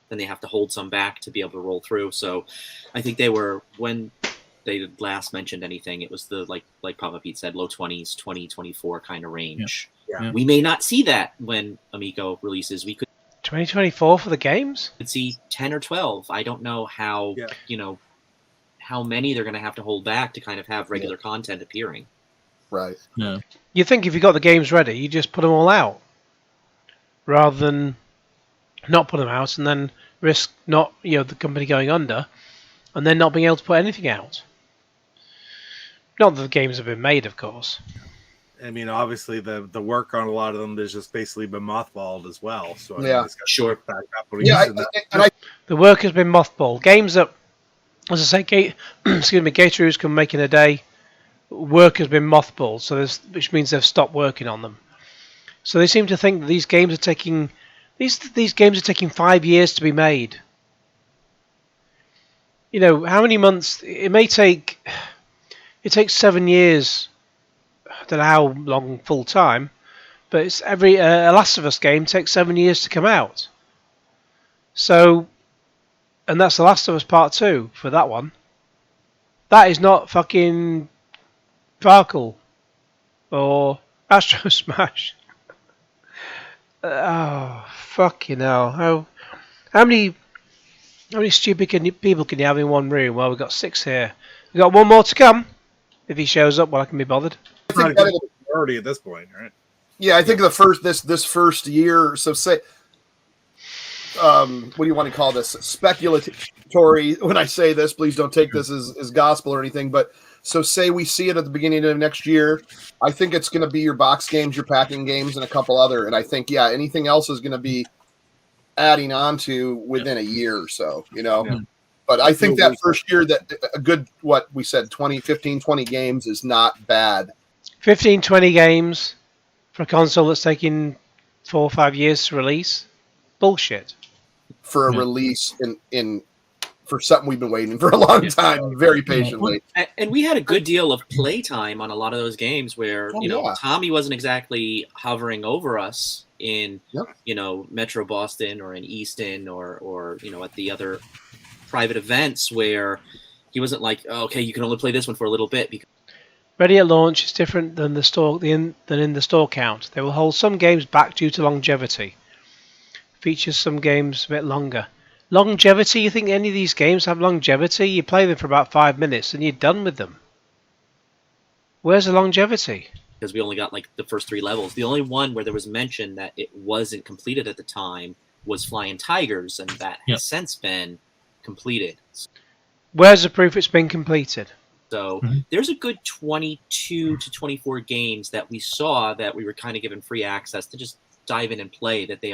then they have to hold some back to be able to roll through. So I think they were, when they last mentioned anything, it was the, like Papa Pete said, low 20s, 2024 kind of range. Yeah. We may not see that when Amico releases. We could 2024 for the games? Could see 10 or 12. I don't know how, how many they're going to have to hold back to kind of have regular content appearing. Right. Yeah. You think if you got the games ready, you just put them all out, rather than not put them out and then risk not, the company going under, and then not being able to put anything out. Not that the games have been made, of course. I mean, obviously, the work on a lot of them has just basically been mothballed as well. So I mean, it's got to pick back up when the work has been mothballed. Games that, as I say, Gatoroo's can make in a day. Work has been mothballed, so which means they've stopped working on them. So they seem to think that these games are taking 5 years to be made. How many months? It may take. It takes 7 years. I don't know how long full time, but it's every a Last of Us game takes 7 years to come out. So, and that's The Last of Us Part 2 for that one. That is not fucking Sparkle or Astro Smash. Oh, fucking hell. How many stupid people can you have in one room? Well, we've got 6 here. We've got one more to come. If he shows up, well, I can be bothered. I think that's a priority at this point, right? Yeah, I think this first year, so say, what do you want to call this? Speculatory. When I say this, please don't take this as gospel or anything, but so say we see it at the beginning of next year, I think it's going to be your box games, your packing games, and a couple other, and I think, anything else is going to be adding on to within a year or so, Yeah. But I think that first year, that a good, what we said, 15, 20 games is not bad. 15, 20 games for a console that's taking 4 or 5 years to release? Bullshit. For a release for something we've been waiting for a long time, very patiently. And we had a good deal of playtime on a lot of those games where, Tommy wasn't exactly hovering over us in, Metro Boston or in Easton or at the other private events where he wasn't like, okay, you can only play this one for a little bit. Because Ready at launch is different than than in the store count. They will hold some games back due to longevity. Features some games a bit longer. Longevity? You think any of these games have longevity? You play them for about 5 minutes and you're done with them. Where's the longevity? Because we only got the first 3 levels. The only one where there was mention that it wasn't completed at the time was Flying Tigers, and that has since been completed. Where's the proof it's been completed? So there's a good 22 to 24 games that we saw that we were kind of given free access to just dive in and play. That they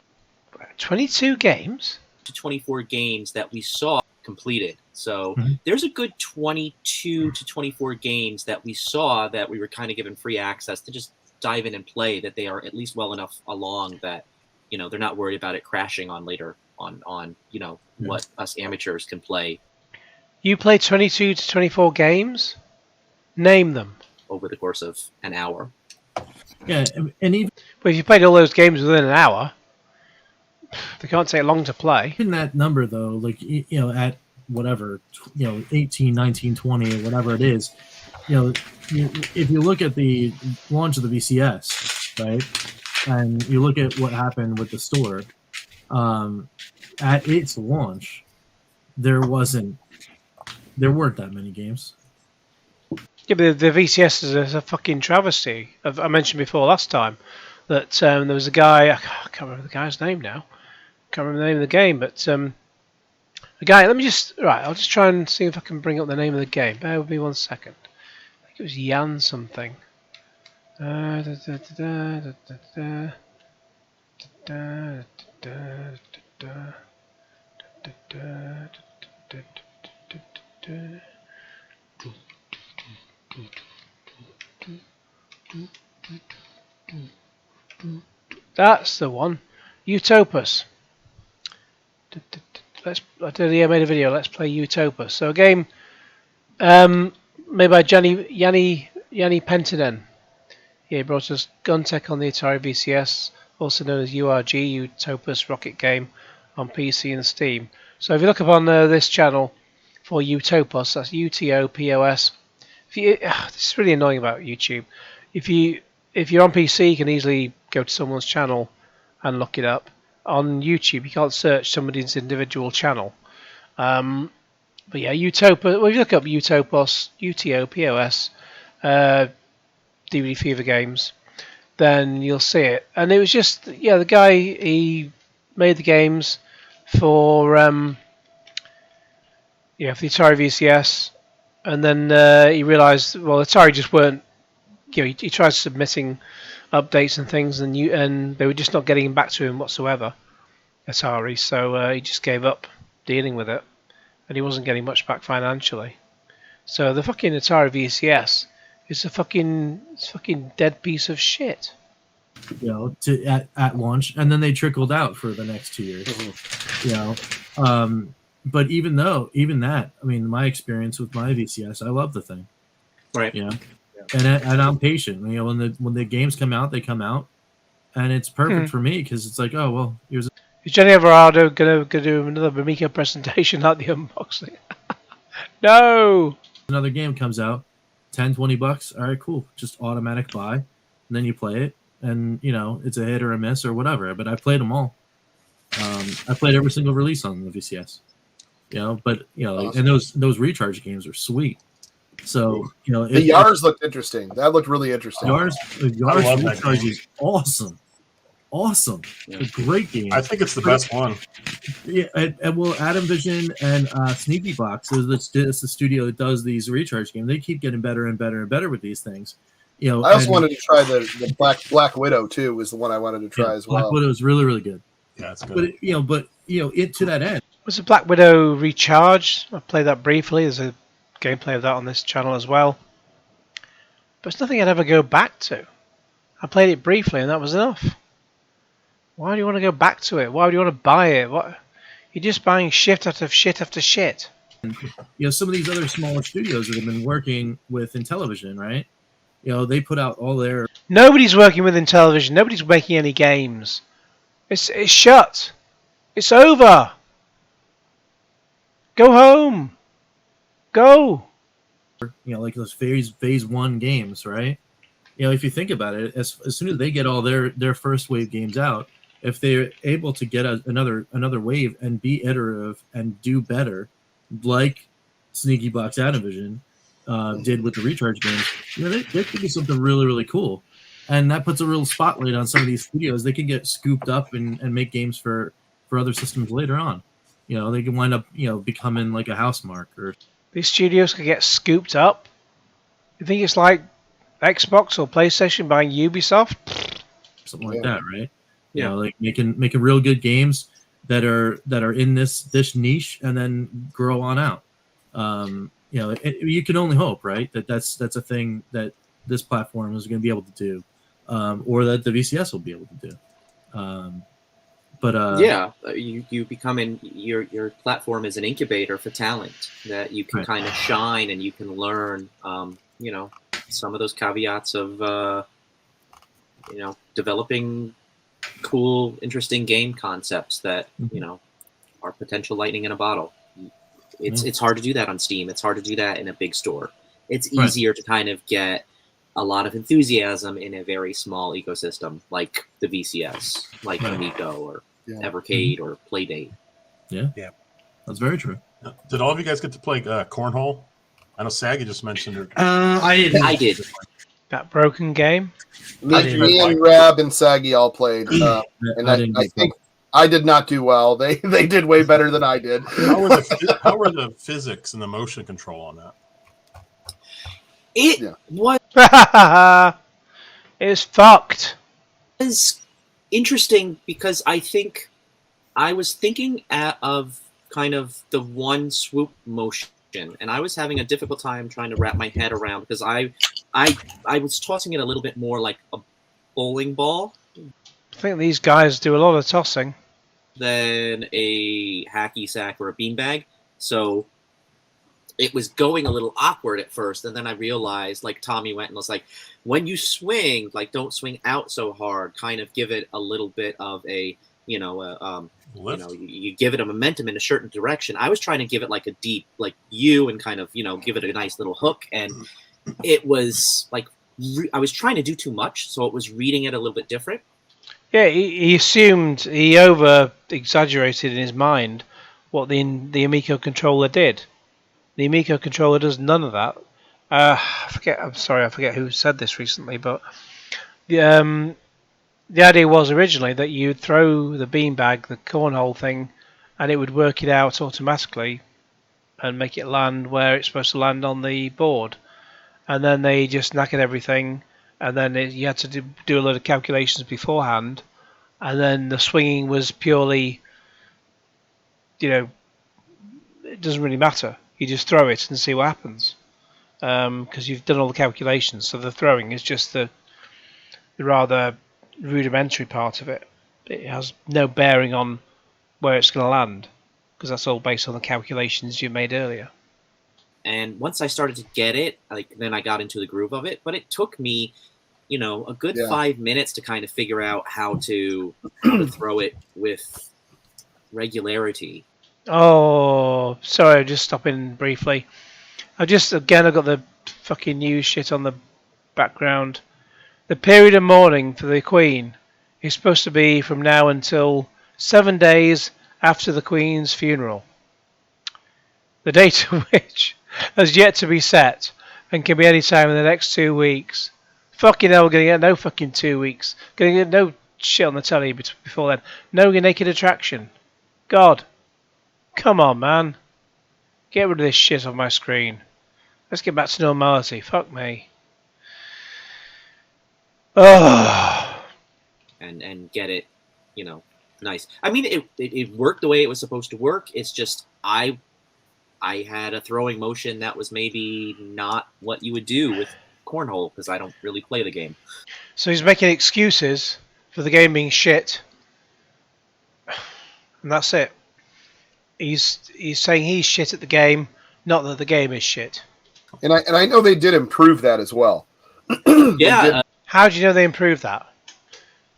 22 games? To 24 games that we saw completed. So there's a good 22 to 24 games that we saw that we were kind of given free access to just dive in and play, that they are at least well enough along that, they're not worried about it crashing on later on what us amateurs can play. You play 22 to 24 games? Name them. Over the course of an hour. Yeah, and even... But if you played all those games within an hour, they can't take long to play. In that number, though, at whatever, 18, 19, 20, or whatever it is, if you look at the launch of the VCS, right, and you look at what happened with the store, at its launch, there weren't that many games. Yeah, but the VCS is a fucking travesty. I mentioned before last time that there was a guy, I can't remember the guy's name now. Can't remember the name of the game, but a guy, I'll just try and see if I can bring up the name of the game. Bear with me 1 second. I think it was Jan something. That's the one. Utopus. I made a video. Let's play Utopus. So a game made by Yanni Pentinen. He brought us Gun Tech on the Atari VCS, also known as URG, Utopus Rocket Game, on PC and Steam. So if you look up on this channel for Utopos, that's UTOPOS. This is really annoying about YouTube. If you're on PC, you can easily go to someone's channel and look it up. On YouTube, you can't search somebody's individual channel. But yeah, Utopos. Well, if you look up Utopos, UTOPOS, DVDfeverGames, then you'll see it. And it was just, the guy, he made the games for for the Atari VCS, and then he realised, well, Atari just weren't, he tried submitting updates and things, and they were just not getting back to him whatsoever, Atari, so he just gave up dealing with it, and he wasn't getting much back financially. So the fucking Atari VCS is a fucking dead piece of shit. At launch, and then they trickled out for the next 2 years. But even that, I mean, my experience with my VCS, I love the thing, right? And I'm patient. When the games come out, they come out, and it's perfect for me because it's like, oh well, here's. Is Jenny Everardo gonna do another Amico presentation like the unboxing? No. Another game comes out, $10-$20. All right, cool. Just automatic buy, and then you play it. And it's a hit or a miss or whatever. But I played them all. I played every single release on the VCS. But awesome. And those recharge games are sweet. So the Yars looked interesting. That looked really interesting. Yars recharge is awesome. Yeah. A great game. I think it's the best one. Yeah, and Intellivision and Sneaky Box it's the studio that does these recharge games. They keep getting better and better and better with these things. I also wanted to try the Black Widow too. Was the one I wanted to try as well. Black Widow is really, really good. Yeah, it's good. But to that end, was the Black Widow Recharged? I played that briefly. There's a gameplay of that on this channel as well. But it's nothing I'd ever go back to. I played it briefly and that was enough. Why do you want to go back to it? Why would you want to buy it? What? You're just buying shit after shit after shit. Some of these other smaller studios that have been working with Intellivision, right? They put out all their. Nobody's working with Intellivision. Nobody's making any games. It's shut. It's over. Go home. Go. Like those phase 1 games, right? If you think about it, as soon as they get all their first wave games out, if they're able to get another wave and be iterative and do better, like Sneaky Box Intellivision did with the recharge games, there could be something really, really cool. And that puts a real spotlight on some of these studios. They can get scooped up and make games for other systems later on. They can wind up, becoming like a Housemarque or. These studios can get scooped up. You think it's like Xbox or PlayStation buying Ubisoft? Something like that, right? Like making real good games that are in this niche and then grow on out. You can only hope, right? That's a thing that this platform is going to be able to do, or that the VCS will be able to do. You become your platform is an incubator for talent that you can kind of shine and you can learn. Some of those caveats of developing cool, interesting game concepts that are potential lightning in a bottle. It's hard to do that on Steam. It's hard to do that in a big store. It's easier to kind of get a lot of enthusiasm in a very small ecosystem like the VCS, like Amico or Evercade or Playdate. Yeah, that's very true. Did all of you guys get to play Cornhole? I know Saggy just mentioned it. I did. That broken game? Me and Rab and Saggy all played. And I think I did not do well. They did way better than I did. How were the physics and the motion control on that? It's fucked. It was interesting because I think I was thinking of kind of the one swoop motion, and I was having a difficult time trying to wrap my head around because I was tossing it a little bit more like a bowling ball. I think these guys do a lot of tossing. Than a hacky sack or a beanbag. So it was going a little awkward at first, and then I realized, like Tommy went and was like, when you swing, like don't swing out so hard, kind of give it a little bit of a you give it a momentum in a certain direction. I was trying to give it like a deep, like U, and kind of, give it a nice little hook. And it was like, I was trying to do too much. So it was reading it a little bit different. Yeah, he assumed, he over-exaggerated in his mind what the Amico controller did. The Amico controller does none of that. I forget who said this recently, but the idea was originally that you'd throw the beanbag, the cornhole thing, and it would work it out automatically and make it land where it's supposed to land on the board. And then they just knackered everything, and then you had to do a load of calculations beforehand, and then the swinging was purely, it doesn't really matter. You just throw it and see what happens, because you've done all the calculations. So the throwing is just the rather rudimentary part of it. It has no bearing on where it's going to land, because that's all based on the calculations you made earlier. And once I started to get it, then I got into the groove of it. But it took me, a good 5 minutes to kind of figure out how to throw it with regularity. Oh, sorry, just stopping briefly. I got the fucking news shit on the background. The period of mourning for the Queen is supposed to be from now until 7 days after the Queen's funeral. The date of which has yet to be set and can be any time in the next 2 weeks. Fucking hell, we're going to get no fucking 2 weeks. Going to get no shit on the telly before then. No naked attraction. God. Come on, man. Get rid of this shit on my screen. Let's get back to normality. Fuck me. Oh. And get it, nice. I mean, it worked the way it was supposed to work. It's just I had a throwing motion that was maybe not what you would do with cornhole, because I don't really play the game. So he's making excuses for the game being shit, and that's it. He's saying he's shit at the game, not that the game is shit. And I know they did improve that as well. Yeah. How do you know they improved that?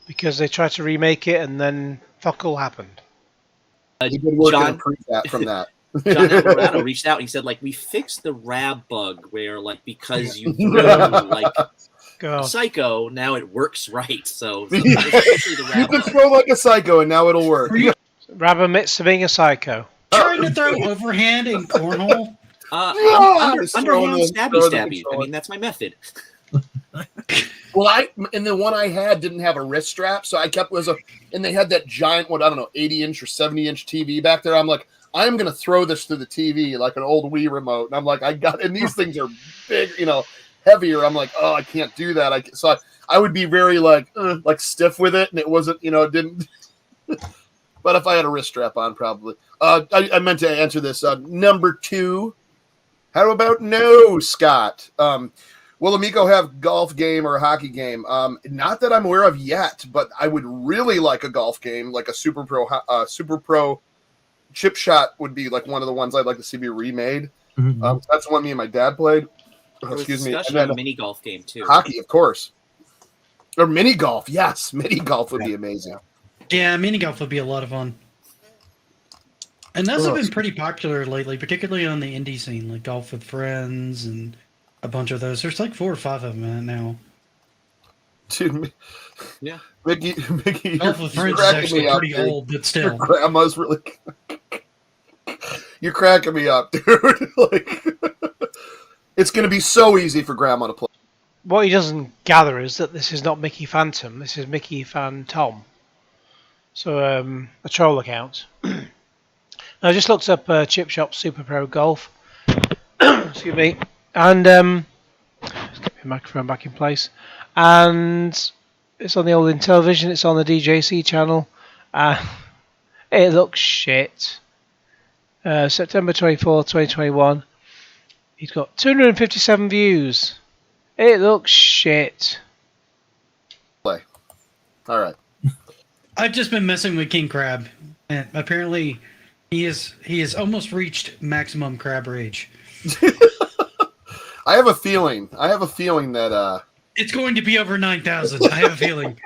Because they tried to remake it and then fuck all happened. He did work to improve that from that. John Alvarado reached out and he said, we fixed the rab bug where, because you threw, a psycho, now it works right. So you can throw like a psycho and now it'll work. Rab admits to being a psycho. Trying to throw overhand in cornhole? Underhand stabby. I mean, that's my method. Well, and the one I had didn't have a wrist strap, so I kept and they had that giant, 80-inch or 70-inch TV back there. I'm like, I'm gonna throw this through the TV like an old Wii remote, and I'm like, and these things are big, heavier. I'm like, oh, I can't do that. So I would be very like stiff with it, and it wasn't, it didn't. But if I had a wrist strap on, probably. I meant to answer this. Number 2. How about no, Scott? Will Amico have golf game or a hockey game? Not that I'm aware of yet, but I would really like a golf game, like a Super Pro Chip Shot would be like one of the ones I'd like to see be remade. Mm-hmm. That's the one me and my dad played. Excuse me. And then a mini golf game too. Hockey, of course. Or mini golf. Yes, mini golf would be amazing. Yeah, mini golf would be a lot of fun. And those have been pretty popular lately, particularly on the indie scene, like Golf with Friends and a bunch of those. There's like 4 or 5 of them now. Dude, yeah. Mickey, Golf with Friends is actually pretty old, but still. Your grandma's really... You're cracking me up, dude. It's going to be so easy for grandma to play. What he doesn't gather is that this is not Mickey Phantom. This is Mickey Phantom. So, a troll account. I just looked up Chip Shop Super Pro Golf. Excuse me. And let's get my microphone back in place. And it's on the old Intellivision. It's on the DJC channel. It looks shit. September 24th, 2021. He's got 257 views. It looks shit. Play. All right. I've just been messing with King Crab, and apparently he has almost reached maximum crab rage. I have a feeling that it's going to be over 9,000. I have a feeling.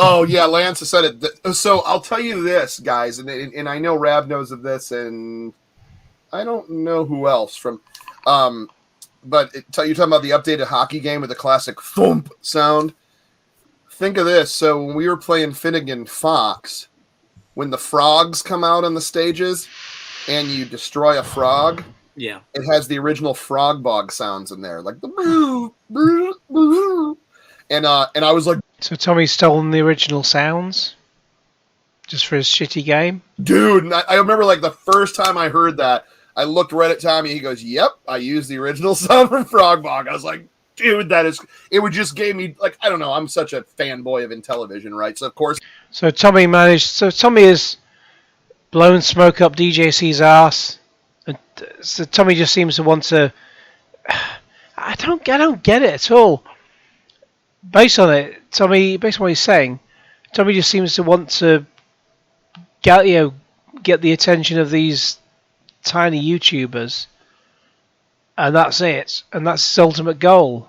Oh yeah, Lance has said it. So I'll tell you this, guys, and I know Rab knows of this, and I don't know who else from. But you're talking about the updated hockey game with the classic thump sound. Think of this. So when we were playing Finnegan Fox, when the frogs come out on the stages and you destroy a frog, yeah, it has the original frog bog sounds in there, like the boo, boo, boo. And I was like, so Tommy's stolen the original sounds just for his shitty game? Dude, and I remember like the first time I heard that, I looked right at Tommy. He goes, "Yep, I used the original sound from Frogbog." I was like, "Dude, it would just gave me like I don't know. I'm such a fanboy of Intellivision, right? So of course." So Tommy has blown smoke up DJC's ass, and so Tommy just seems to want to. I don't get it at all. Based on what he's saying, Tommy just seems to want to get the attention of these tiny YouTubers, and that's it, and that's his ultimate goal.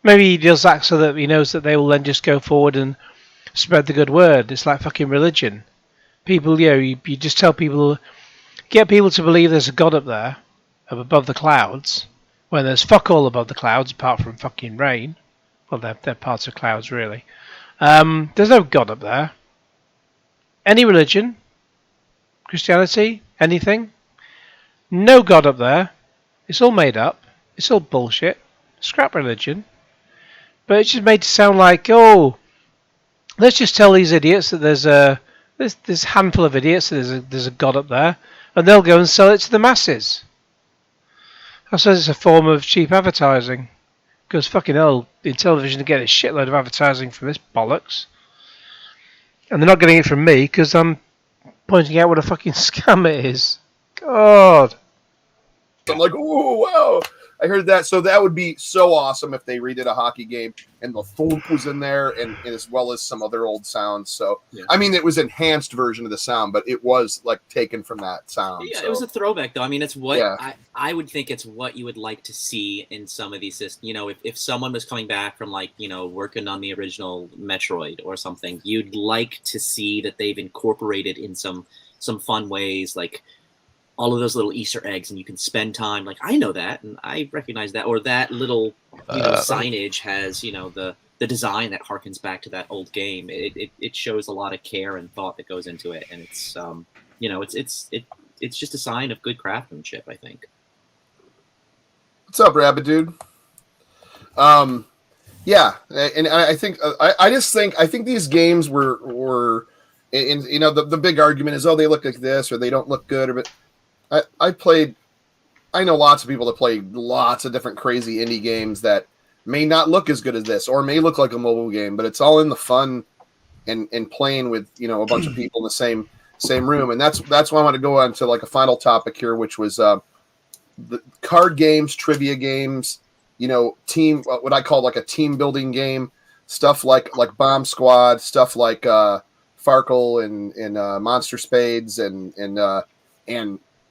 Maybe he does that so that he knows that they will then just go forward and spread the good word. It's like fucking religion. People, you just tell people, get people to believe there's a God up there, up above the clouds, when there's fuck all above the clouds apart from fucking rain. Well, they're parts of clouds, really. There's no God up there. Any religion, Christianity, anything, no God up there. It's all made up. It's all bullshit. Scrap religion. But it's just made to sound like, oh, let's just tell these idiots that there's this handful of idiots that there's a God up there, and they'll go and sell it to the masses. I suppose it's a form of cheap advertising. Because fucking hell, Intellivision are getting a shitload of advertising from this bollocks. And they're not getting it from me because I'm pointing out what a fucking scam it is. God. I'm like, oh, wow. I heard that. So that would be so awesome if they redid a hockey game and the thump was in there and as well as some other old sounds. So, yeah. I mean, it was enhanced version of the sound, but it was like taken from that sound. Yeah, so. It was a throwback, though. I mean, it's what I would think it's what you would like to see in some of these systems. You know, if someone was coming back from like, you know, working on the original Metroid or something, you'd like to see that they've incorporated in some fun ways, like all of those little Easter eggs, and you can spend time like, I know that, and I recognize that, or that little signage has, you know, the design that harkens back to that old game. It shows a lot of care and thought that goes into it, and it's you know, it's just a sign of good craftsmanship, I think. What's up, Rabbit Dude? Yeah, and I think I think these games were and you know the big argument is, oh, they look like this or they don't look good, but I know lots of people that play lots of different crazy indie games that may not look as good as this or may look like a mobile game, but it's all in the fun and playing with, you know, a bunch of people in the same room. And that's why I want to go on to like a final topic here, which was the card games, trivia games, you know, what I call like a team building game, stuff like Bomb Squad, stuff like Farkle and Monster Spades and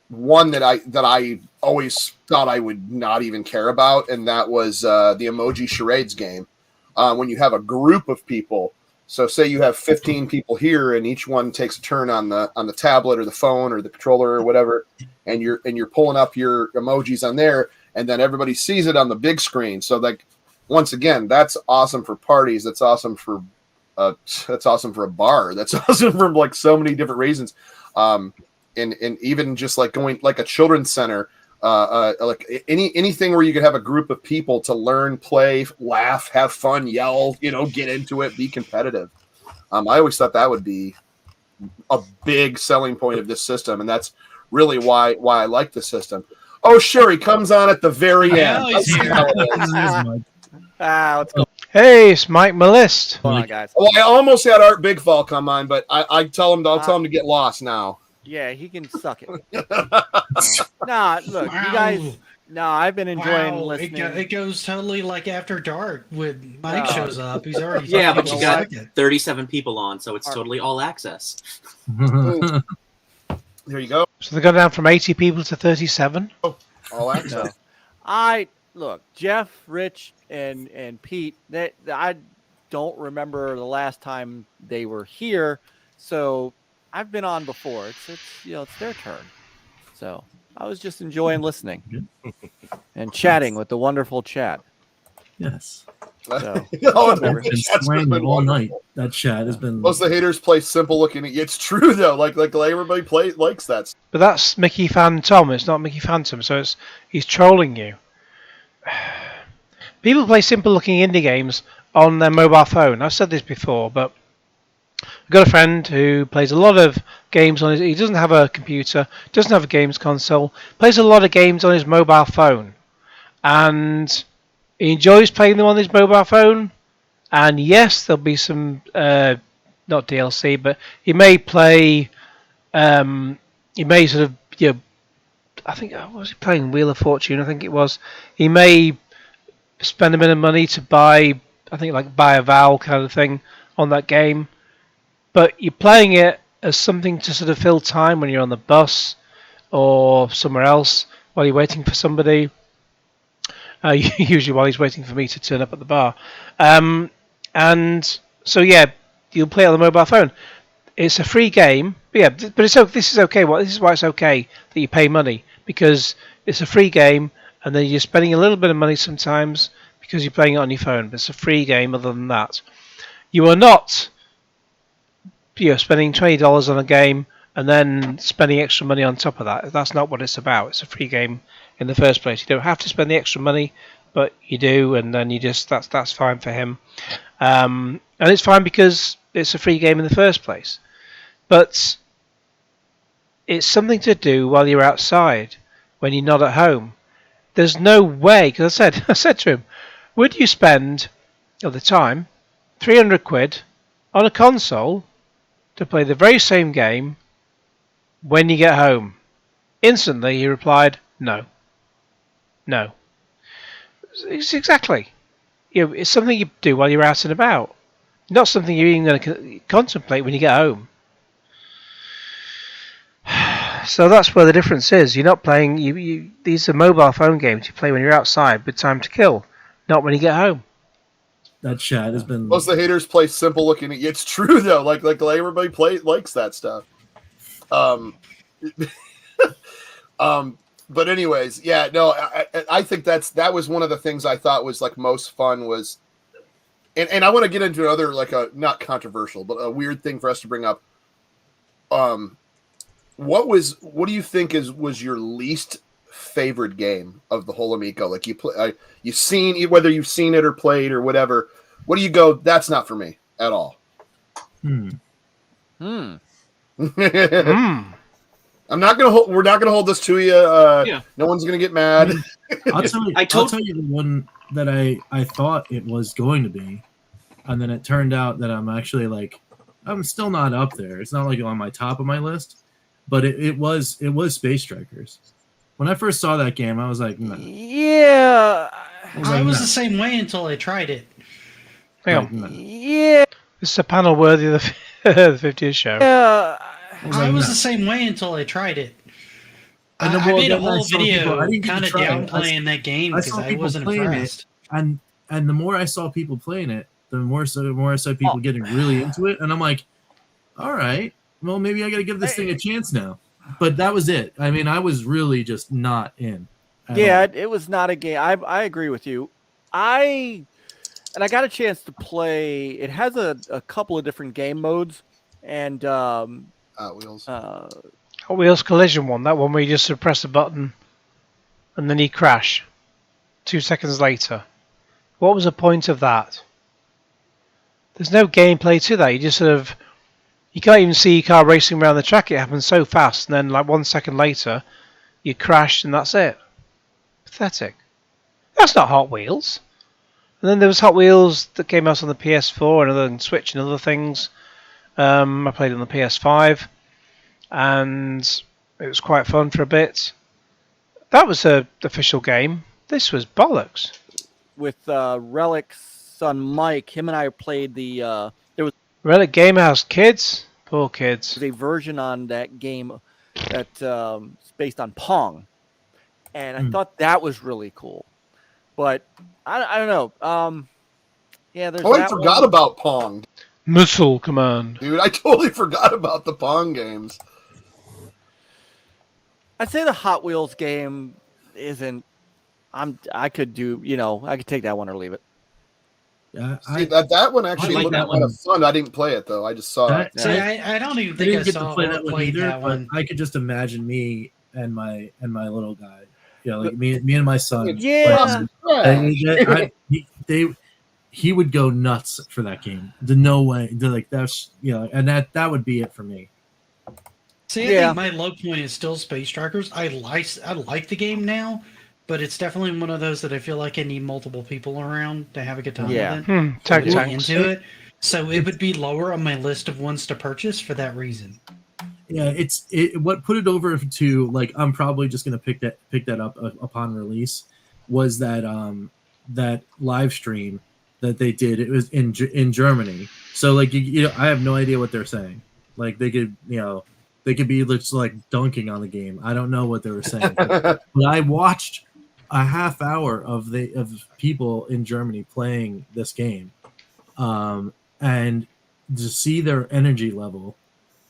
one that I always thought I would not even care about, and that was the Emoji Charades game. When you have a group of people, so say you have 15 people here, and each one takes a turn on the tablet or the phone or the controller or whatever, and you're pulling up your emojis on there, and then everybody sees it on the big screen. So like, once again, that's awesome for parties. That's awesome for a bar. That's awesome for like so many different reasons. And even just like going like a children's center, like anything where you could have a group of people to learn, play, laugh, have fun, yell, you know, get into it, be competitive. I always thought that would be a big selling point of this system, and that's really why I like the system. Oh, sure, he comes on at the very end. Let's go. Hey, it's Mike Malist. Come on, guys. Well, I almost had Art Bigfall come on, but I'll tell him to get lost now. Yeah, he can suck it. Nah, look, you guys. No, I've been enjoying listening. It goes totally like after dark when Mike shows up. He's already but you got 37 people on, so it's totally all access. There you go. So they go down from 80 people to 37. Oh, all access. Look, Jeff, Rich, and Pete. don't remember the last time they were here, so I've been on before. It's their turn. So I was just enjoying listening and chatting with the wonderful chat. Yes. So, I've been swaying all night. That chat has been. Most of the haters play simple looking. It's true though. Like everybody likes that. But that's Mickey Phantom. It's not Mickey Phantom. So he's trolling you. People play simple looking indie games on their mobile phone. I've said this before, but I've got a friend who plays a lot of games on his. He doesn't have a computer, doesn't have a games console, plays a lot of games on his mobile phone, and he enjoys playing them on his mobile phone. And yes, there'll be some not DLC, but he may play. He may sort of I think was he playing Wheel of Fortune? I think it was. He may spend a bit of money to buy. I think like buy a vowel kind of thing on that game. But you're playing it as something to sort of fill time when you're on the bus or somewhere else while you're waiting for somebody. Usually while he's waiting for me to turn up at the bar. And so, yeah, you'll play it on the mobile phone. It's a free game. But yeah, but this is okay. This is why it's okay that you pay money. Because it's a free game and then you're spending a little bit of money sometimes because you're playing it on your phone. But it's a free game other than that. You are not spending $20 on a game and then spending extra money on top of that. That's not what it's about. It's a free game in the first place. You don't have to spend the extra money, but you do, and then you just that's fine for him. And it's fine because it's a free game in the first place. But it's something to do while you're outside when you're not at home. There's no way, because I said to him, would you spend at the time £300 on a console to play the very same game when you get home? Instantly he replied, no. It's exactly. It's something you do while you're out and about, not something you're even going to contemplate when you get home. So that's where the difference is. You're not playing. These are mobile phone games you play when you're outside with time to kill, not when you get home. That chat has been. Most of the haters play simple looking. It's true though. Like everybody likes that stuff. But anyways, yeah, no, I think that was one of the things I thought was like most fun was, and I want to get into another like a not controversial but a weird thing for us to bring up. What do you think was your least favorite game of the whole Amico? Like you've seen, whether you've seen it or played or whatever. What do you go? That's not for me at all. I'm not gonna hold. We're not gonna hold this to you. No one's gonna get mad. I'll tell you the one that I thought it was going to be, and then it turned out that I'm actually like I'm still not up there. It's not like on my top of my list, but it was Space Strikers. When I first saw that game, I was like, nah. Yeah, I was the same way until I tried it. Yeah, this is a panel worthy of the 50th show. Yeah. I was the same way until I tried it. I made a whole video kind of downplaying that game because I wasn't impressed. And the more I saw people playing it, the more I saw people getting really into it. And I'm like, all right, well, maybe I got to give this thing a chance now. But that was it. I mean, I was really just not in. Yeah, it was not a game. I agree with you. I got a chance to play. It has a couple of different game modes. And Hot Wheels Collision one, that one where you just sort of press a button and then you crash 2 seconds later. What was the point of that? There's no gameplay to that. You just sort of, you can't even see your car racing around the track. It happens so fast, and then like 1 second later you crash and that's it. Pathetic. That's not Hot Wheels. And then there was Hot Wheels that came out on the PS4 and other Switch and other things. I played on the PS5, and it was quite fun for a bit. That was an official game. This was bollocks. With Relic's son Mike, him and I played the. There was Relic Gamehouse kids, poor kids. There's a version on that game that's based on Pong, and I thought that was really cool. But I don't know. Yeah, there's I that forgot one. about Pong. Missile Command. Dude, I totally forgot about the Pong games. I'd say the Hot Wheels game isn't. I could do. I could take that one or leave it. Yeah, See, that one actually like looked that kind one. of fun. I didn't play it though. I just saw it. See, I don't even I think I didn't get saw to play or that one played either, that but one. I could just imagine me and my little guy. Like me and my son. Yeah. He would go nuts for that game. No way. That's and that would be it for me. See, I think my low point is still Space Strikers. I like the game now, but it's definitely one of those that I feel like I need multiple people around to have a good time with it. Tag to tanks. be into it. So it would be lower on my list of ones to purchase for that reason. Yeah, what put it over to like I'm probably just gonna pick that up upon release was that live stream that they did. It was in Germany, so like I have no idea what they're saying. Like they could be just like dunking on the game. I don't know what they were saying, but I watched a half hour of people in Germany playing this game, and to see their energy level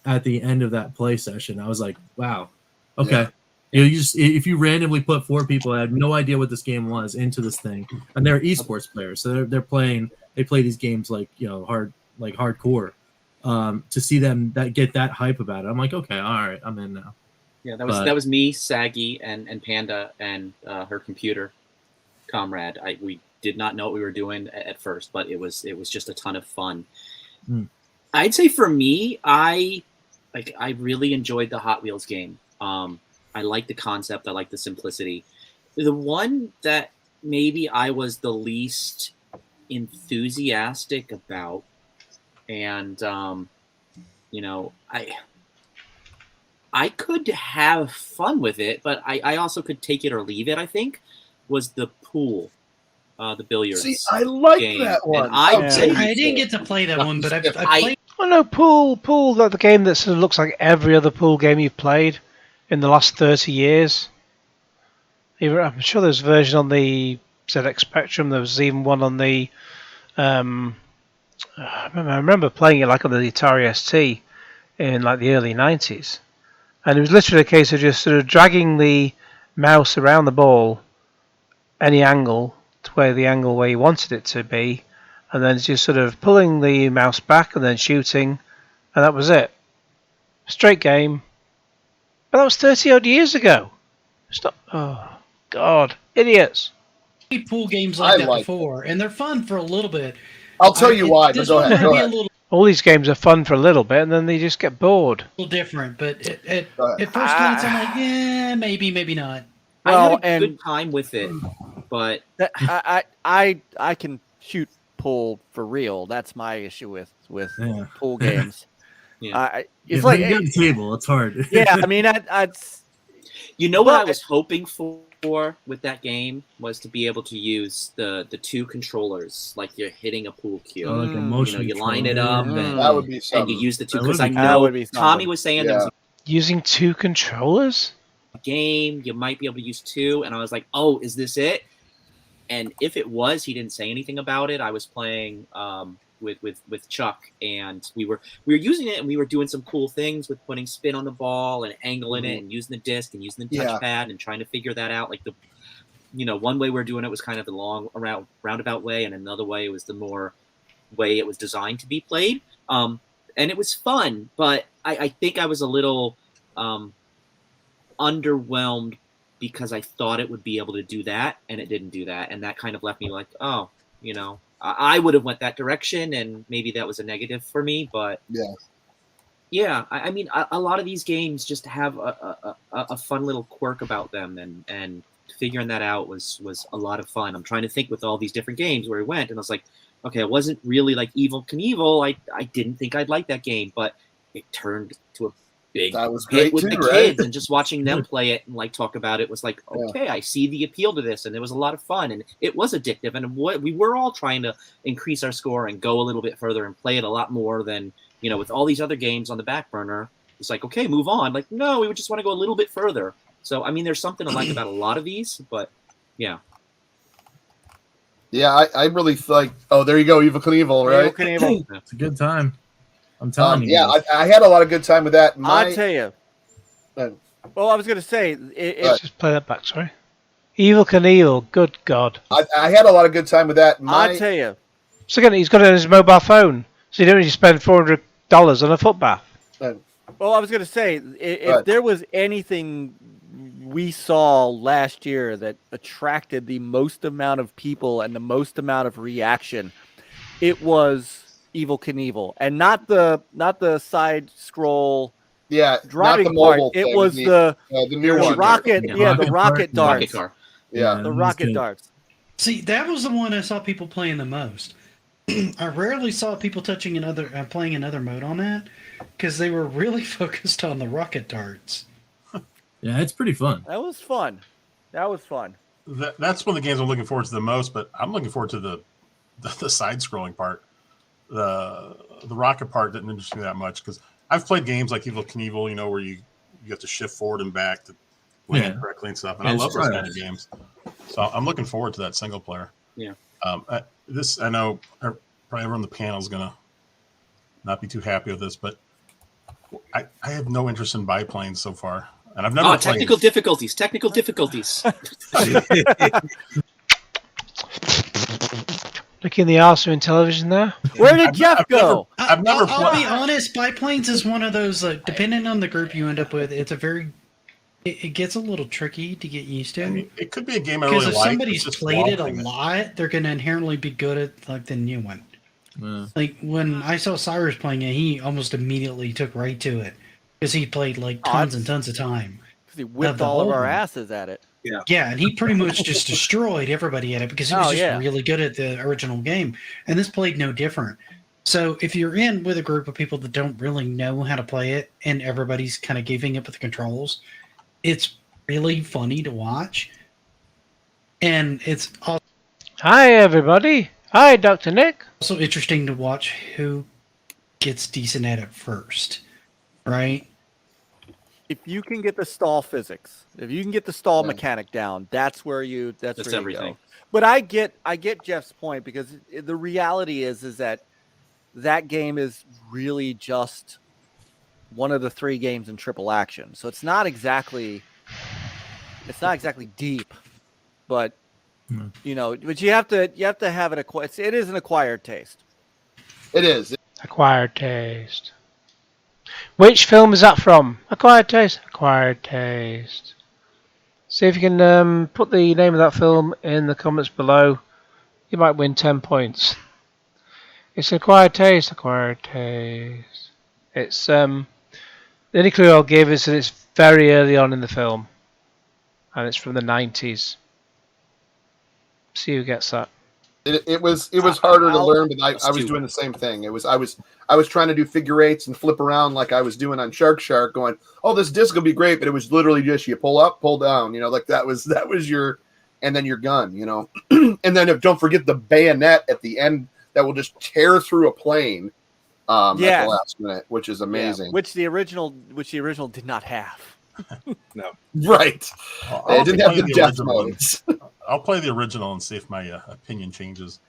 at the end of that play session, I was like, wow, okay. Yeah. If you randomly put 4 people that had no idea what this game was into this thing, and they're esports players, so they play these games hardcore. To see them get that hype about it, I'm like, okay, all right, I'm in now. Yeah, that was me, Saggy, and Panda, and her computer comrade. We did not know what we were doing at first, but it was just a ton of fun. I'd say for me, I really enjoyed the Hot Wheels game. I like the concept. I like the simplicity. The one that maybe I was the least enthusiastic about, and I could have fun with it, but I also could take it or leave it, I think, was the pool, the billiards. See, I like game. that one. And I didn't get to play that one, but I played. Oh no, pool, like the game that sort of looks like every other pool game you've played in the last 30 years. I'm sure there's a version on the ZX Spectrum. There was even one on the. I remember playing it like on the Atari ST in like the early 90s, and it was literally a case of just sort of dragging the mouse around the ball, any angle to where you wanted it to be, and then just sort of pulling the mouse back and then shooting, and that was it. Straight game. But that was 30 odd years ago. Stop. Oh, God. Idiots. Pool games like that before, and they're fun for a little bit. I'll tell you why, but go ahead. All these games are fun for a little bit, and then they just get bored. A little different, but at first glance, I'm like, yeah, maybe not. I had a good time with it, but I can shoot pool for real. That's my issue with pool games. It's like you got a table. It's hard. Yeah, I mean, what I was hoping for with that game was to be able to use the 2 controllers, like you're hitting a pool cue. Like a motion you line it up, and that would be and you use the 2. Because I know Tommy was saying there was using 2 controllers. a game you might be able to use 2, and I was like, oh, is this it? And if it was, he didn't say anything about it. I was playing with Chuck, and we were using it, and we were doing some cool things with putting spin on the ball and angling it and using the disc and using the touchpad and trying to figure that out. Like one way we were doing it was kind of the long roundabout way, and another way was the more way it was designed to be played. And it was fun, but I think I was a little underwhelmed because I thought it would be able to do that, and it didn't do that, and that kind of left me like, oh, I would have went that direction, and maybe that was a negative for me. But I mean, a lot of these games just have a fun little quirk about them, and figuring that out was a lot of fun. I'm trying to think with all these different games where we went, and I was like, okay, it wasn't really like Evil Knievel. I didn't think I'd like that game, but it turned to a big hit with the kids, and just watching them play it and like talk about it was like, okay, I see the appeal to this, and it was a lot of fun, and it was addictive, and we were all trying to increase our score and go a little bit further and play it a lot more than with all these other games on the back burner. It's like, okay, move on. Like, no, we would just want to go a little bit further. So I mean, there's something I like about a lot of these, but yeah. Yeah, I really like. Oh, there you go, Evil Knievel, right? Evil Knievel. It's a good time. I'm telling you. Yeah, I had a lot of good time with that. I'll tell you. Well, I was going to say, just play that back. Sorry, Evil Knievel. Good God! I had a lot of good time with that. I'll tell you. So again, he's got it on his mobile phone, so you don't need to spend $400 on a foot bath. Well, I was going to say, if there was anything we saw last year that attracted the most amount of people and the most amount of reaction, it was Evil Knievel, and not the side scroll. Yeah, driving not the mobile part. It thing, was the new one. rocket. Yeah, the rocket darts. Yeah, the rocket darts. See, that was the one I saw people playing the most. I rarely saw people playing another mode on that because they were really focused on the rocket darts. Yeah, it's pretty fun. That was fun. That's one of the games I'm looking forward to the most. But I'm looking forward to the side-scrolling part. The rocket part didn't interest me that much because I've played games like Evil Knievel, where you have to shift forward and back to land correctly and stuff. And I love those kind of games. So I'm looking forward to that single player. Yeah. I know probably everyone on the panel is gonna not be too happy with this, but I have no interest in biplanes so far, and I've never. Technical difficulties. Look in the arse of Intellivision there. Where did Jeff go? I've never. I'll be honest. Biplanes is one of those. Depending on the group you end up with, it's a very. It gets a little tricky to get used to. I mean, it could be a game I really like. Because if somebody's played it a lot, they're going to inherently be good at the new one. Like when I saw Cyrus playing it, he almost immediately took right to it because he played tons and tons of time. Because he whipped all of our asses at it. Yeah, and he pretty much just destroyed everybody at it because he was just really good at the original game. And this played no different. So if you're in with a group of people that don't really know how to play it and everybody's kind of giving up with the controls, it's really funny to watch. And it's also Hi, everybody. Hi, Dr. Nick. Also interesting to watch who gets decent at it first, right? If you can get the stall physics, if you can get the stall mechanic down, that's where you everything. go. But I get Jeff's point because the reality is that game is really just one of the 3 games in triple action. So it's not exactly deep, but but you have to have it. It is an acquired taste. It is acquired taste. Which film is that from? Acquired Taste. Acquired Taste. See if you can put the name of that film in the comments below. You might win 10 points. It's Acquired Taste. Acquired Taste. It's the only clue I'll give is that it's very early on in the film, and it's from the 90s. See who gets that. It was harder to learn, but I was doing the same thing. I was trying to do figure eights and flip around like I was doing on Shark, going, oh, this disc will be great, but it was literally just you pull up, pull down, like that was your, and then your gun, and then don't forget the bayonet at the end that will just tear through a plane, at the last minute, which is amazing. Which the original did not have. No, right. It didn't have the death modes. I'll play the original and see if my opinion changes.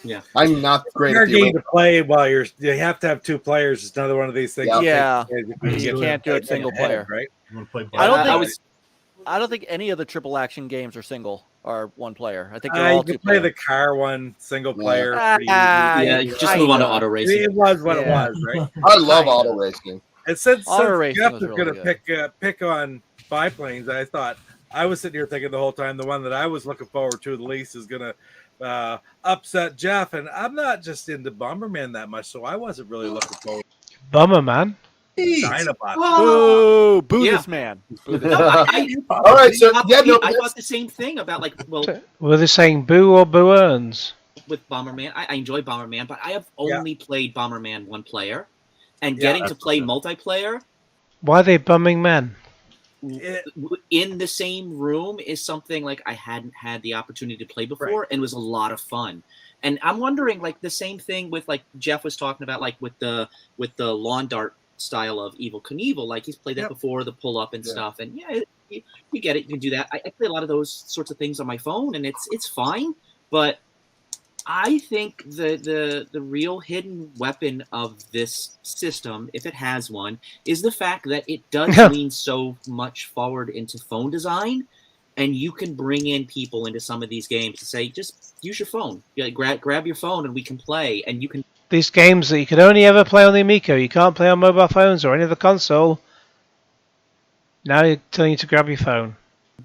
Yeah, I'm not great. It's a game to play while you have to have 2 players. It's another one of these things. Yeah, you can't do it single player, right? I don't think any of the triple action games are single or 1 player. I think they're you all can 2 play player. the car one single player. You just move on to auto racing. It was what it was, right? I love auto racing. And since Auto racing Jeff was was really going to pick on biplanes, I was sitting here thinking the whole time the one that I was looking forward to the least is going to upset Jeff, and I'm not just into Bomberman that much, so I wasn't really looking forward. Bomberman. Boo! Buddhist man. All right, so I thought the same thing about were they saying boo or boo earns? With Bomberman, I enjoy Bomberman, but I have only played Bomberman 1 player, and getting to play multiplayer. Why are they bumming men? In the same room is something I hadn't had the opportunity to play before, and was a lot of fun. And I'm wondering, the same thing with Jeff was talking about, with the lawn dart style of Evil Knievel. He's played that before, the pull up and stuff. And you get it, you can do that. I play a lot of those sorts of things on my phone, and it's fine. But I think the real hidden weapon of this system, if it has one, is the fact that it does lean so much forward into phone design, and you can bring in people into some of these games to say, just use your phone. Grab your phone and we can play, and you can. These games that you can only ever play on the Amico, you can't play on mobile phones or any other console. Now you're telling you to grab your phone.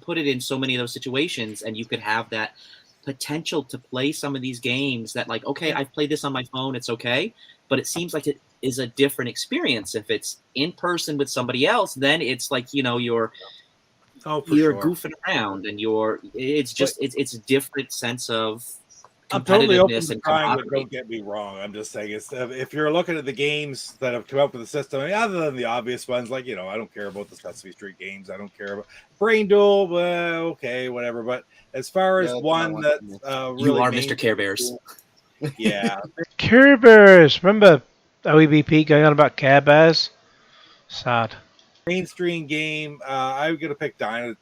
Put it in so many of those situations, and you could have that potential to play some of these games that, like, okay, I've played this on my phone, it's okay, but it seems like it is a different experience. If it's in person with somebody else, then it's like, you're goofing around, and it's a different sense of I'm totally open competitiveness to and trying, but camaraderie. don't get me wrong. I'm just saying, if you're looking at the games that have come up with the system, I mean, other than the obvious ones, like, I don't care about the Sesame Street games. I don't care about Brain Duel. Well, okay, whatever. But as far as one that really you are Mr. Care Bears. Yeah. Care Bears. Remember OEBP going on about Care Bears? Sad. Mainstream game, I'm going to pick Dyna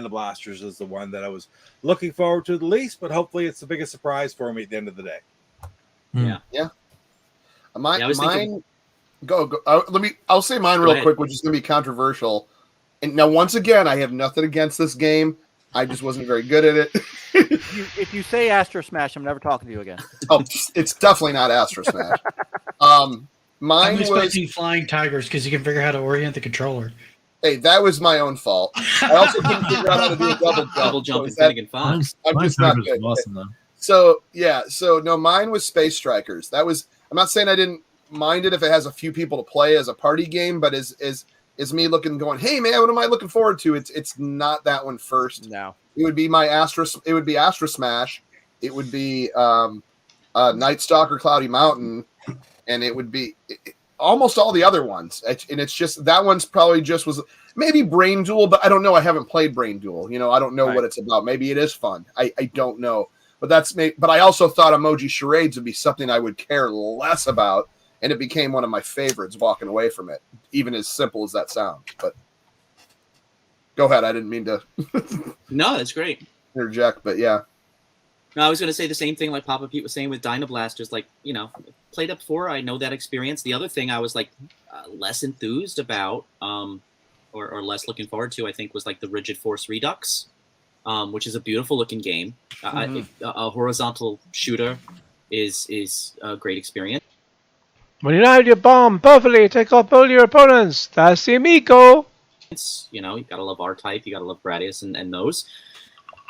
Blasters is the one that I was looking forward to the least, but hopefully it's the biggest surprise for me at the end of the day. Yeah. Mine. Go. I'll say mine real quick, which is going to be controversial. And now, once again, I have nothing against this game. I just wasn't very good at it. If you say Astro Smash, I'm never talking to you again. Oh, it's definitely not Astro Smash. Mine I'm expecting Flying Tigers because you can figure out how to orient the controller. Hey, that was my own fault. I also couldn't figure out how to do a double jump in Finnegan Fox. I'm just not good. Awesome, though. So no, mine was Space Strikers. That was. I'm not saying I didn't mind it if it has a few people to play as a party game, but is me going, hey man, what am I looking forward to? It's not that one first. No, it would be It would be Astro Smash. It would be Night Stalker, Cloudy Mountain, and it would be almost all the other ones. And it's just that one's probably just was maybe Brain Duel, but I don't know. I haven't played Brain Duel. I don't know what it's about. Maybe it is fun. I don't know. But but I also thought Emoji Charades would be something I would care less about, and it became one of my favorites walking away from it, even as simple as that sounds. But go ahead. I didn't mean to No, that's great. interject, but yeah. No, I was going to say the same thing like Papa Pete was saying with Dyna Blasters. Like, played up before. I know that experience. The other thing I was like less enthused about or less looking forward to, I think, was like the Rigid Force Redux, which is a beautiful looking game. A horizontal shooter is a great experience. When you land your bomb perfectly, take off all your opponents. That's the Amico. You gotta love R-Type, you gotta love Gradius and those.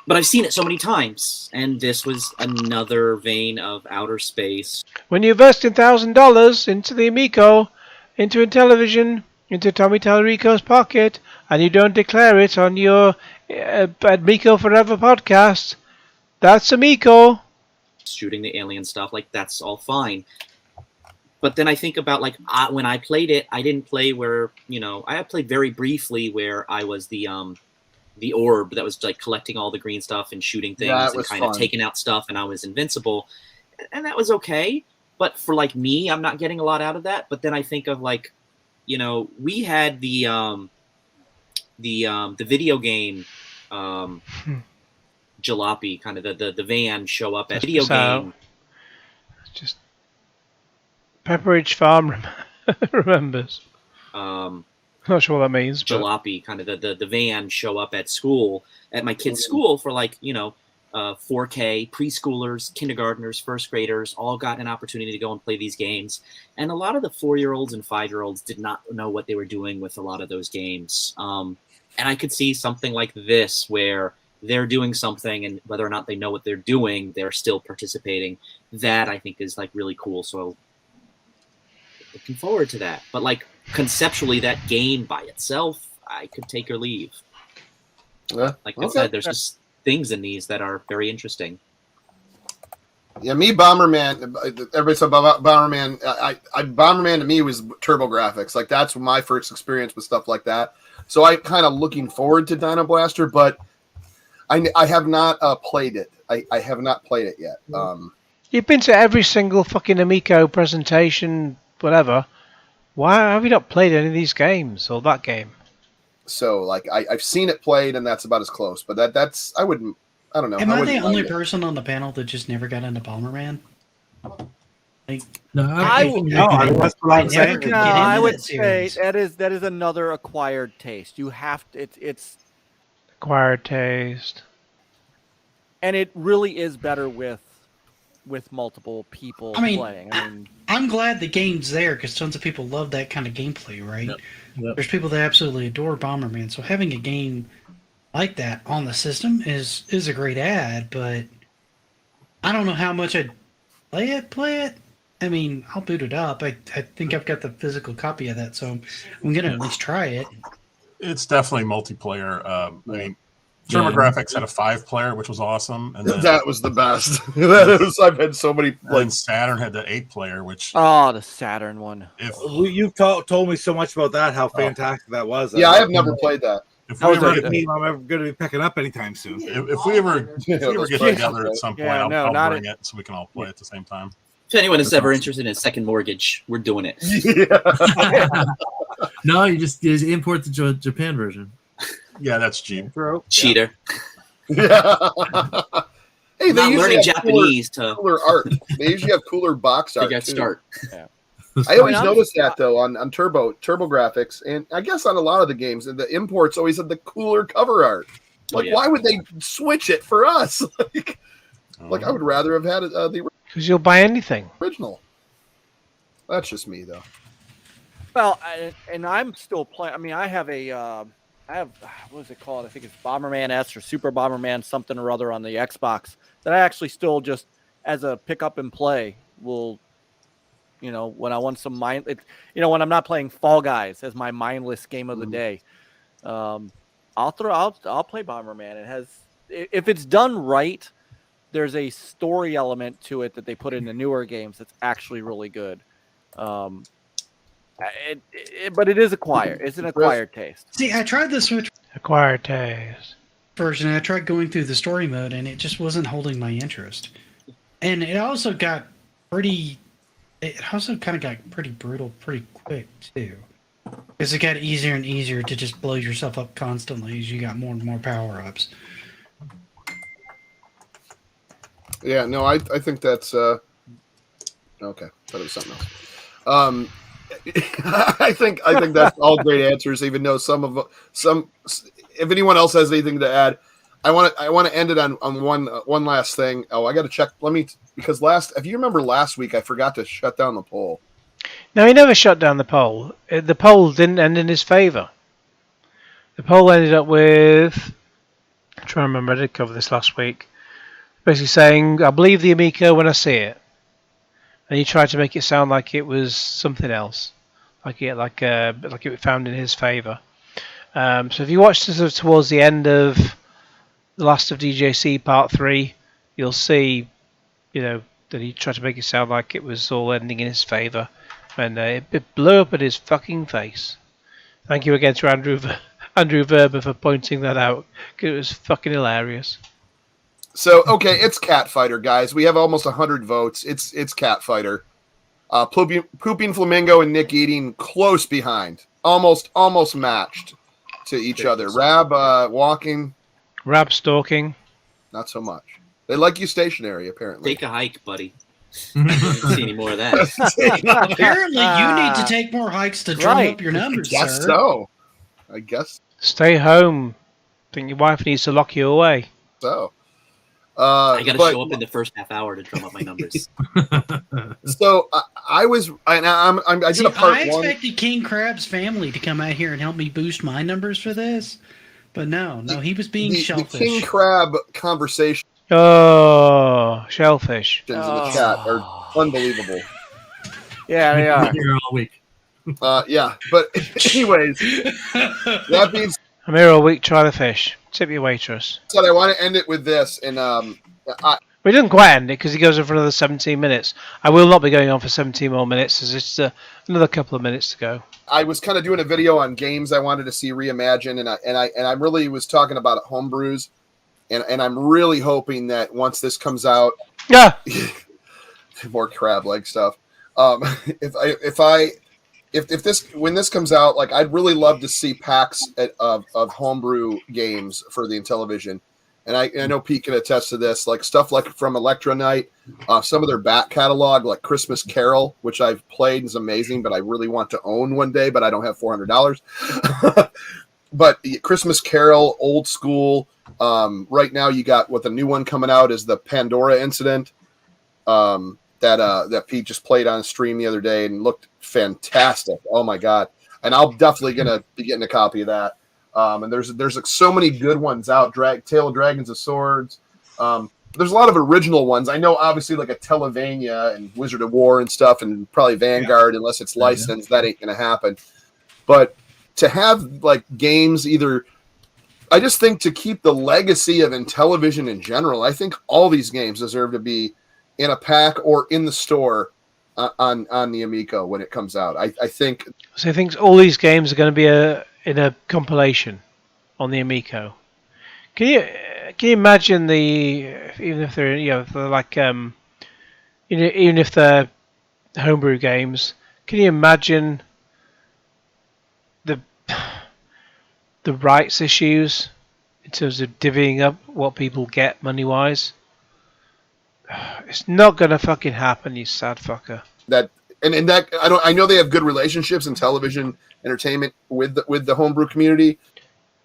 But I've seen it so many times, and this was another vein of outer space. When you invest $1,000 into the Amico, into Intellivision, into Tommy Tallarico's pocket, and you don't declare it on your Amico Forever podcast, that's Amico. Shooting the alien stuff, like, that's all fine. But then I think about, like, when I played it, I didn't play where, I played very briefly where I was the orb that was, like, collecting all the green stuff and shooting things and kind of taking out stuff, and I was invincible. And that was okay. But for, like, me, I'm not getting a lot out of that. But then I think of, like, we had the video game jalopy, kind of the van show up at video game. Just Pepperidge Farm remembers. Not sure what that means. Jalopy, kind of the van show up at school, at my kid's school for 4K, preschoolers, kindergartners, first graders, all got an opportunity to go and play these games. And a lot of the 4-year-olds and 5-year-olds did not know what they were doing with a lot of those games. And I could see something like this where they're doing something, and whether or not they know what they're doing, they're still participating. That I think is like really cool. So looking forward to that. But like conceptually, that game by itself, I could take or leave. Yeah. Like I said, there's just things in these that are very interesting. Yeah, me, Bomberman. Everybody said about Bomberman. Bomberman to me was turbo graphics. Like that's my first experience with stuff like that. So I'm kind of looking forward to Dyna Blaster, but I have not played it. I have not played it yet. You've been to every single fucking Amico presentation, whatever. Why have you not played any of these games or that game? So like I've seen it played, and that's about as close. But that's I wouldn't I don't know. Am I the only person on the panel that just never got into Bomberman? Like, No, that's what I'm saying. Get No, into I would that say series. that is another acquired taste. You have to. It's Acquired taste. and it really is better with multiple people I mean, playing. I mean, I'm glad the game's there because tons of people love that kind of gameplay, right? Yep. There's people that absolutely adore Bomberman, so having a game like that on the system is a great add, but I don't know how much I'd play it. I mean, I'll boot it up. I think I've got the physical copy of that, so I'm going to at least try it. It's definitely multiplayer. I mean, TurboGrafx had a 5-player, which was awesome, and then, That was the best. I've had so many. then Saturn had the 8-player, which the Saturn one. if You've told me so much about that, how fantastic that was. Yeah, I have never played that. if That we was ever like a team I'm ever going to be picking up anytime soon. if we ever get together at some point, Yeah, I'll not bring it so we can all play at the same time. If anyone is ever interested in a second mortgage, we're doing it. Yeah. No, you just import the Japan version. Yeah, that's cheap. Cheater. Yeah. Hey, they Not usually learning have Japanese to cooler art. They usually have cooler box art. get too. start. I always I'm- noticed that though on TurboGrafx, and I guess on a lot of the games, the imports always had the cooler cover art. Like, why would they switch it for us? Like I would rather have had the Because you'll buy anything. original. That's just me though. Well, and I'm still playing. I mean, I have what is it called? I think it's Bomberman S or Super Bomberman something or other on the Xbox that I actually still just as a pick up and play will, when I want some when I'm not playing Fall Guys as my mindless game of the day, I'll play Bomberman. It has, if it's done right, there's a story element to it that they put in the newer games that's actually really good. But it is acquired. It's an acquired taste. See, I tried the Switch Acquired taste. version, and I tried going through the story mode, and it just wasn't holding my interest. And it also got pretty brutal pretty quick, too. Because it got easier and easier to just blow yourself up constantly as you got more and more power-ups. Yeah, no, I think that's okay. Thought it was something else. I think that's all great answers. Even though some, if anyone else has anything to add, I want to end it on one last thing. Oh, I got to check. Because if you remember last week, I forgot to shut down the poll. No, he never shut down the poll. The poll didn't end in his favour. The poll ended up with. I'm trying to remember. I did cover this last week. Basically saying, "I believe the Amico when I see it," and he tried to make it sound like it was something else, like it was found in his favour. So if you watch this towards the end of the last of DJC Part 3, you'll see, that he tried to make it sound like it was all ending in his favour, and it blew up at his fucking face. Thank you again to Andrew Verber for pointing that out, because it was fucking hilarious. So okay, it's Catfighter, guys. We have almost 100 votes. It's Catfighter. Pooping Flamingo and Nick Eating close behind, almost matched to each other. Rab walking, Rab stalking, not so much. They like you stationary, apparently. Take a hike, buddy. I don't see any more of that. Apparently, you need to take more hikes to drum up your numbers, I guess sir. so. I guess stay home. Think your wife needs to lock you away. so. I got to show up in the first half hour to drum up my numbers. So I did a part I one. expected King Crab's family to come out here and help me boost my numbers for this, but no, he was being The selfish. King Crab conversations Oh, shellfish. in the chat are unbelievable. Yeah, they are. Here all week. Yeah, but anyways, that being I'm here all week. Try the fish. Tip your waitress. said, I want to end it with this, and We didn't quite end it because he goes on for another 17 minutes. I will not be going on for 17 more minutes. There's just another couple of minutes to go. I was kind of doing a video on games I wanted to see reimagined, and I really was talking about homebrews, and I'm really hoping that once this comes out, Yeah. more crab leg stuff. When this comes out, like I'd really love to see packs of homebrew games for the Intellivision, and I know Pete can attest to this, like stuff like from Electro Night, some of their back catalog, like Christmas Carol, which I've played, is amazing, but I really want to own one day, but I don't have $400. But Christmas Carol, old school. Right now, you got what the new one coming out is the Pandora Incident. That Pete just played on stream the other day and looked fantastic. Oh my god! And I'm definitely gonna be getting a copy of that. And there's like so many good ones out. Tale of Dragons of Swords. There's a lot of original ones. I know, obviously, like a Televania and Wizard of War and stuff, and probably Vanguard, unless it's licensed, that ain't gonna happen. But to have like games either, I just think to keep the legacy of Intellivision in general, I think all these games deserve to be in a pack or in the store on the Amico when it comes out. I think. So I think all these games are going to be in a compilation on the Amico. Can you imagine even if they're even if they're homebrew games, can you imagine the rights issues in terms of divvying up what people get money wise? It's not gonna fucking happen, you sad fucker. I know they have good relationships in television entertainment with the homebrew community.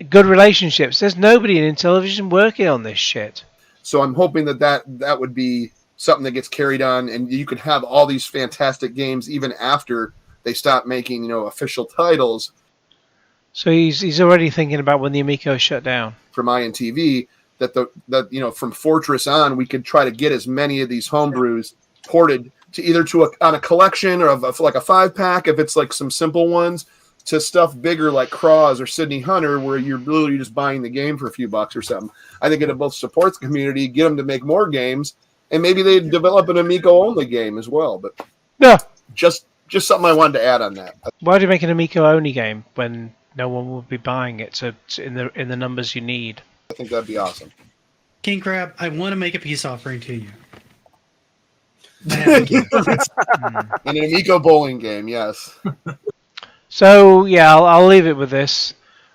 Good relationships. There's nobody in Intellivision working on this shit. So I'm hoping that would be something that gets carried on, and you could have all these fantastic games even after they stop making official titles. So he's already thinking about when the Amico shut down. From INTV, that from Fortress on, we could try to get as many of these homebrews ported to either on a collection or like a 5-pack if it's like some simple ones, to stuff bigger like Craws or Sydney Hunter, where you're literally just buying the game for a few bucks or something. I think it'll both support the community, get them to make more games, and maybe they develop an Amico only game as well. But yeah, just something I wanted to add on that. Why do you make an Amico only game when no one will be buying it in the numbers you need? I think that'd be awesome. King Crab, I want to make a peace offering to you. In an Amico bowling game, yes. So yeah, I'll leave it with this.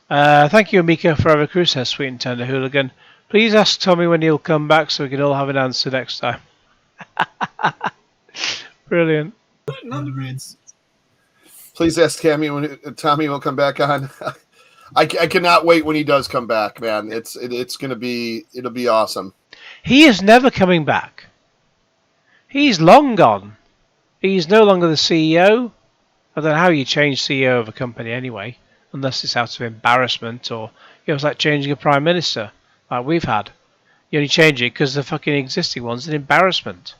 Thank you, Amico Forever Cruise, says Sweet and Tender Hooligan. Please ask Tommy when he'll come back so we can all have an answer next time. Brilliant. Please ask Tommy when will come back on. I cannot wait when he does come back, man. It'll be awesome. He is never coming back. He's long gone. He's no longer the CEO. I don't know how you change CEO of a company anyway, unless it's out of embarrassment or it's like changing a prime minister like we've had. You only change it because the fucking existing one's an embarrassment.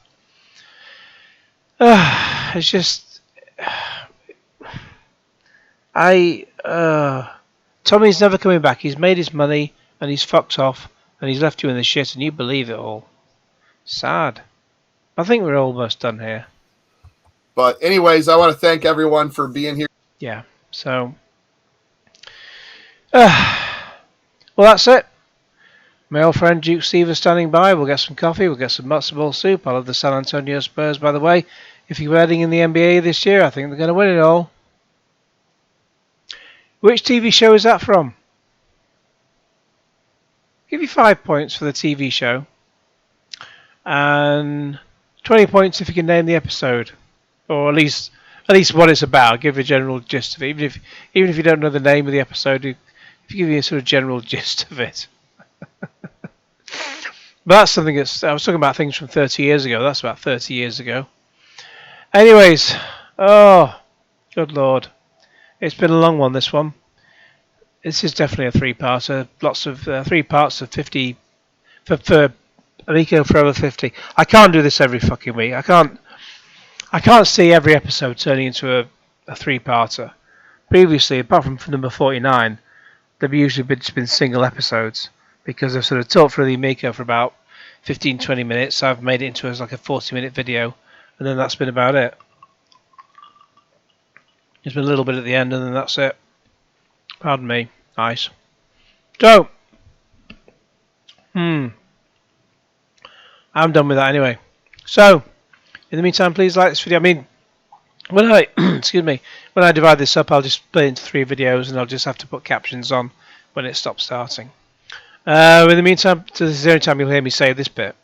It's just Tommy's never coming back. He's made his money and he's fucked off and he's left you in the shit and you believe it all. Sad. I think we're almost done here. But anyways, I want to thank everyone for being here. Yeah, so well, that's it. My old friend Duke Steve is standing by. We'll get some coffee. We'll get some matzo ball soup. I love the San Antonio Spurs, by the way. If you're betting in the NBA this year, I think they're going to win it all. Which TV show is that from? I'll give you 5 points for the TV show. And 20 points if you can name the episode. Or at least what it's about. I'll give you a general gist of it. Even if you don't know the name of the episode, if you give you a sort of general gist of it. But that's something I was talking about things from 30 years ago. That's about 30 years ago. Anyways, oh, good lord. It's been a long one, this one. This is definitely a 3-parter. Lots of 3 parts of 50 for Amico Forever 50. I can't do this every fucking week. I can't see every episode turning into a 3-parter. Previously, apart from number 49, they've usually been single episodes because I've sort of talked through the Amico for about 15-20 minutes. I've made it into a 40-minute video, and then that's been about it. There's been a little bit at the end, and then that's it. Pardon me. Nice. So, I'm done with that anyway. So, in the meantime, please like this video. I mean, when I when I divide this up, I'll just split it into 3 videos, and I'll just have to put captions on when it stops starting. In the meantime, this is the only time you'll hear me say this bit.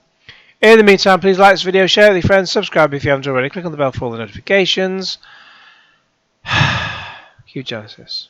In the meantime, please like this video, share it with your friends, subscribe if you haven't already, click on the bell for all the notifications. Cue Genesis.